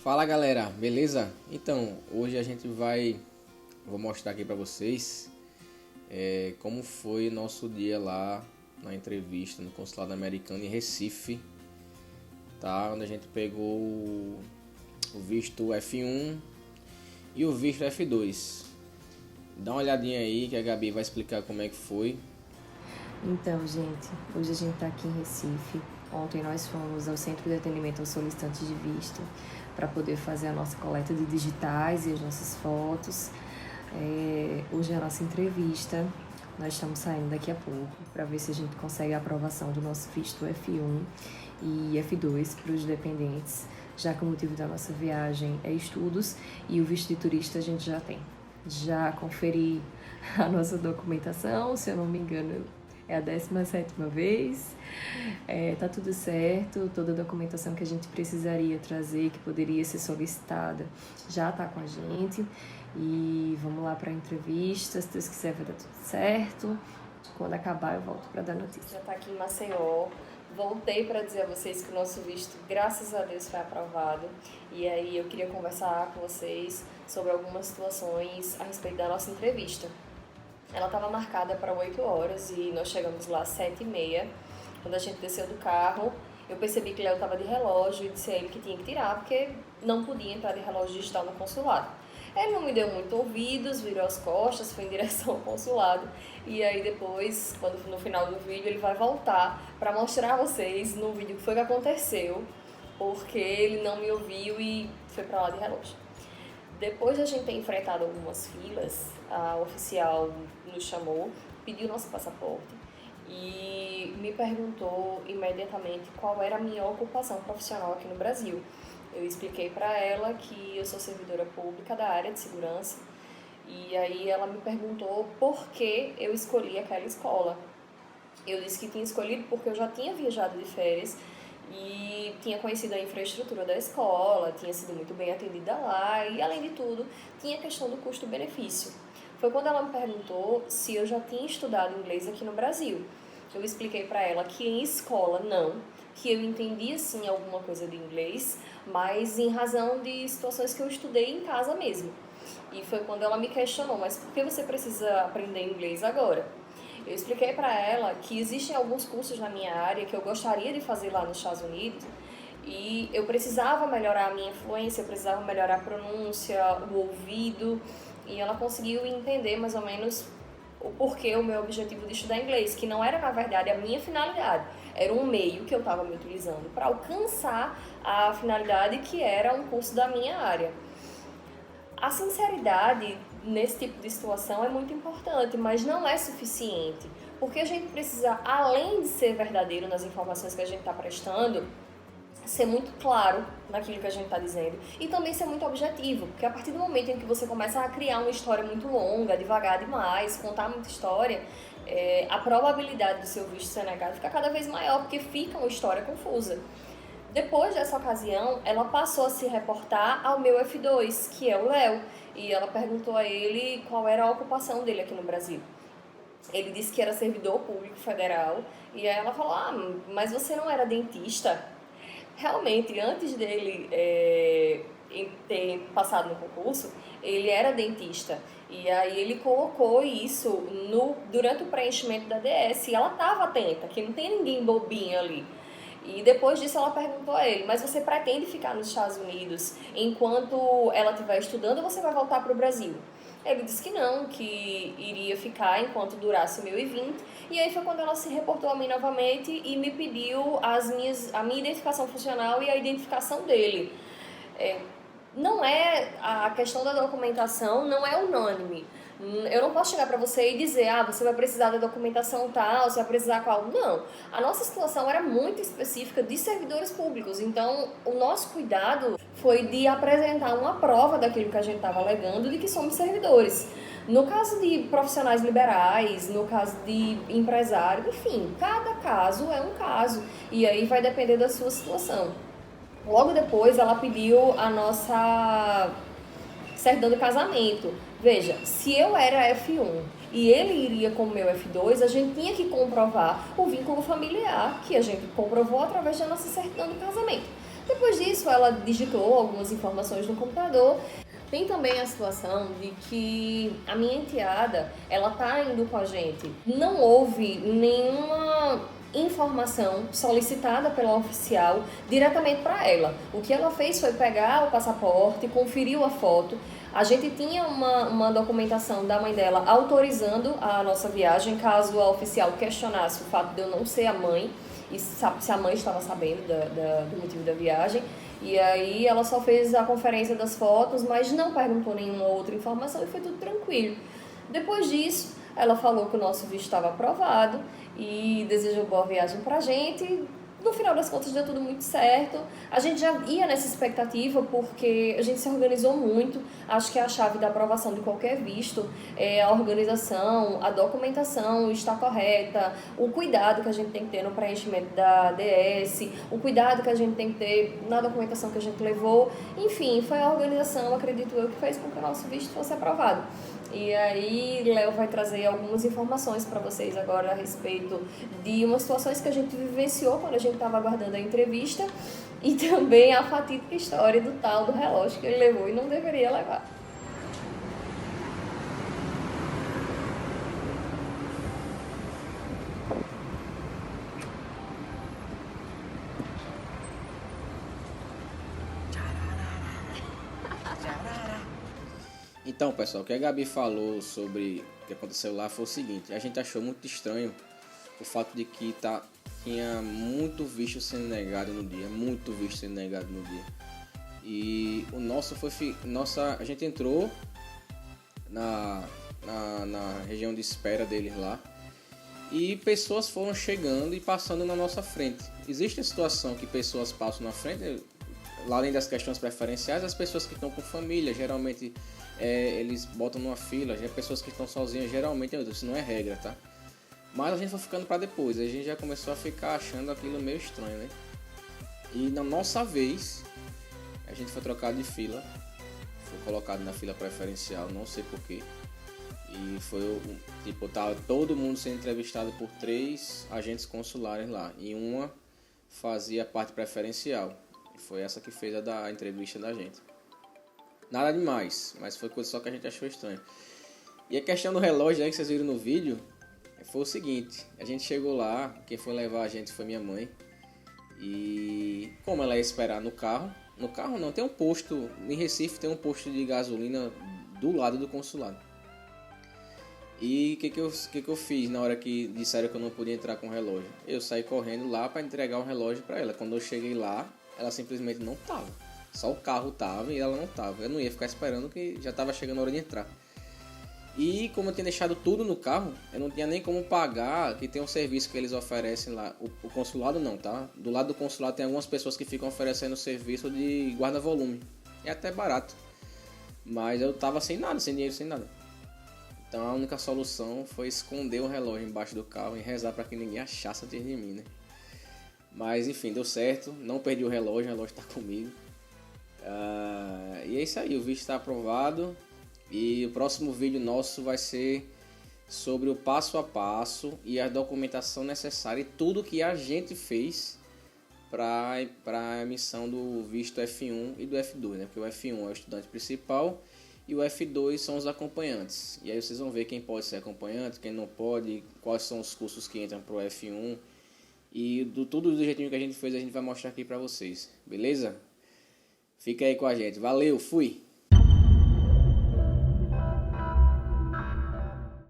Fala galera, beleza? Então, hoje a gente vou mostrar aqui pra vocês como foi nosso dia lá na entrevista no consulado americano em Recife, tá? Onde a gente pegou o visto F1 e o visto F2. Dá uma olhadinha aí que a Gabi vai explicar como é que foi. Então, gente, hoje a gente está aqui em Recife. Ontem nós fomos ao Centro de Atendimento aos Solicitantes de Visto para poder fazer a nossa coleta de digitais e as nossas fotos. Hoje é a nossa entrevista. Nós estamos saindo daqui a pouco para ver se a gente consegue a aprovação do nosso visto F1 e F2 para os dependentes, já que o motivo da nossa viagem é estudos e o visto de turista a gente já tem. Já conferi a nossa documentação, se eu não me engano, é a 17ª vez, tá tudo certo, toda a documentação que a gente precisaria trazer, que poderia ser solicitada, já tá com a gente. E vamos lá para a entrevista, se Deus quiser vai dar tudo certo. Quando acabar eu volto para dar notícia. Já tá aqui em Maceió, voltei para dizer a vocês que o nosso visto, graças a Deus, foi aprovado. E aí eu queria conversar com vocês sobre algumas situações a respeito da nossa entrevista. Ela estava marcada para 8 horas e nós chegamos lá às 7h30. Quando a gente desceu do carro, eu percebi que Léo estava de relógio e disse a ele que tinha que tirar, porque não podia entrar de relógio digital no consulado. Ele não me deu muito ouvidos, virou as costas, foi em direção ao consulado. E aí depois, quando no final do vídeo, ele vai voltar para mostrar a vocês no vídeo o que foi que aconteceu, porque ele não me ouviu e foi para lá de relógio. Depois de a gente ter enfrentado algumas filas, a oficial nos chamou, pediu nosso passaporte e me perguntou imediatamente qual era a minha ocupação profissional aqui no Brasil. Eu expliquei para ela que eu sou servidora pública da área de segurança e aí ela me perguntou por que eu escolhi aquela escola. Eu disse que tinha escolhido porque eu já tinha viajado de férias e tinha conhecido a infraestrutura da escola, tinha sido muito bem atendida lá e, além de tudo, tinha a questão do custo-benefício. Foi quando ela me perguntou se eu já tinha estudado inglês aqui no Brasil. Eu expliquei para ela que em escola não, que eu entendia sim alguma coisa de inglês, mas em razão de situações que eu estudei em casa mesmo. E foi quando ela me questionou, mas por que você precisa aprender inglês agora? Eu expliquei para ela que existem alguns cursos na minha área que eu gostaria de fazer lá nos Estados Unidos e eu precisava melhorar a minha fluência, eu precisava melhorar a pronúncia, o ouvido, e ela conseguiu entender mais ou menos o porquê, o meu objetivo de estudar inglês, que não era, na verdade, a minha finalidade, era um meio que eu estava me utilizando para alcançar a finalidade que era um curso da minha área. A sinceridade nesse tipo de situação é muito importante, mas não é suficiente, porque a gente precisa, além de ser verdadeiro nas informações que a gente está prestando, ser muito claro naquilo que a gente está dizendo e também ser muito objetivo, porque a partir do momento em que você começa a criar uma história muito longa, devagar demais, contar muita história, a probabilidade do seu visto ser negado fica cada vez maior, porque fica uma história confusa. Depois dessa ocasião, ela passou a se reportar ao meu F2, que é o Léo, e ela perguntou a ele qual era a ocupação dele aqui no Brasil. Ele disse que era servidor público federal, e aí ela falou, mas você não era dentista? Realmente, antes dele ter passado no concurso, ele era dentista. E aí ele colocou isso durante o preenchimento da DS, e ela estava atenta, que não tem ninguém bobinho ali. E depois disso ela perguntou a ele, mas você pretende ficar nos Estados Unidos enquanto ela estiver estudando ou você vai voltar para o Brasil? Ele disse que não, que iria ficar enquanto durasse o meu I-20. E aí foi quando ela se reportou a mim novamente e me pediu a minha identificação funcional e a identificação dele. Não é a questão da documentação, não é unânime. Eu não posso chegar para você e dizer, você vai precisar da documentação tal, você vai precisar qual. Não. A nossa situação era muito específica de servidores públicos, então o nosso cuidado foi de apresentar uma prova daquilo que a gente estava alegando de que somos servidores. No caso de profissionais liberais, no caso de empresário, enfim, cada caso é um caso e aí vai depender da sua situação. Logo depois ela pediu a nossa certidão de casamento. Veja, se eu era F1 e ele iria como meu F2, a gente tinha que comprovar o vínculo familiar, que a gente comprovou através da nossa certidão de casamento. Depois disso, ela digitou algumas informações no computador. Tem também a situação de que a minha enteada, ela tá indo com a gente. Não houve nenhuma informação solicitada pela oficial diretamente para ela. O que ela fez foi pegar o passaporte, conferiu a foto. A gente tinha uma documentação da mãe dela autorizando a nossa viagem, caso a oficial questionasse o fato de eu não ser a mãe e se a mãe estava sabendo do motivo da viagem. E aí ela só fez a conferência das fotos, mas não perguntou nenhuma outra informação e foi tudo tranquilo. Depois disso, ela falou que o nosso visto estava aprovado e desejou boa viagem pra gente. No final das contas deu tudo muito certo. A gente já ia nessa expectativa porque a gente se organizou muito. Acho que a chave da aprovação de qualquer visto é a organização, a documentação está correta, o cuidado que a gente tem que ter no preenchimento da DS, o cuidado que a gente tem que ter na documentação que a gente levou. Enfim, foi a organização, acredito eu, que fez com que o nosso visto fosse aprovado. E aí, Léo vai trazer algumas informações para vocês agora a respeito de umas situações que a gente vivenciou quando a gente estava aguardando a entrevista e também a fatídica história do tal do relógio que ele levou e não deveria levar. Então, pessoal, o que a Gabi falou sobre o que aconteceu lá foi o seguinte: a gente achou muito estranho o fato de que tinha muito visto sendo negado no dia, muito visto sendo negado no dia. E o nosso a gente entrou na região de espera deles lá e pessoas foram chegando e passando na nossa frente. Existe a situação que pessoas passam na frente, além das questões preferenciais, as pessoas que estão com família, geralmente eles botam numa fila, já pessoas que estão sozinhas, geralmente isso não é regra, tá? Mas a gente foi ficando para depois, a gente já começou a ficar achando aquilo meio estranho, né? E na nossa vez, a gente foi trocado de fila, foi colocado na fila preferencial, não sei porquê. E foi, tipo, tava todo mundo sendo entrevistado por 3 agentes consulares lá, e uma fazia a parte preferencial. E foi essa que fez a entrevista da gente. Nada demais, mas foi coisa só que a gente achou estranho. E a questão do relógio aí que vocês viram no vídeo foi o seguinte: a gente chegou lá, quem foi levar a gente foi minha mãe. E como ela ia esperar no carro não, tem um posto, em Recife tem um posto de gasolina do lado do consulado. E o que eu fiz na hora que disseram que eu não podia entrar com o relógio? Eu saí correndo lá para entregar o relógio para ela. Quando eu cheguei lá, ela simplesmente não tava. Só o carro tava e ela não tava. Eu não ia ficar esperando, que já tava chegando a hora de entrar. E como eu tinha deixado tudo no carro, eu não tinha nem como pagar, que tem um serviço que eles oferecem lá. O consulado não, tá? Do lado do consulado tem algumas pessoas que ficam oferecendo serviço de guarda-volume. É até barato. Mas eu tava sem nada, sem dinheiro, sem nada. Então a única solução foi esconder o relógio embaixo do carro e rezar para que ninguém achasse antes de mim, né? Mas enfim, deu certo, não perdi o relógio tá comigo. E é isso aí, o vídeo está aprovado. E o próximo vídeo nosso vai ser sobre o passo a passo e a documentação necessária e tudo que a gente fez para a emissão do visto F1 e do F2, né? Porque o F1 é o estudante principal e o F2 são os acompanhantes. E aí vocês vão ver quem pode ser acompanhante, quem não pode, quais são os cursos que entram para o F1. E tudo do jeitinho que a gente fez, a gente vai mostrar aqui para vocês, beleza? Fica aí com a gente. Valeu, fui!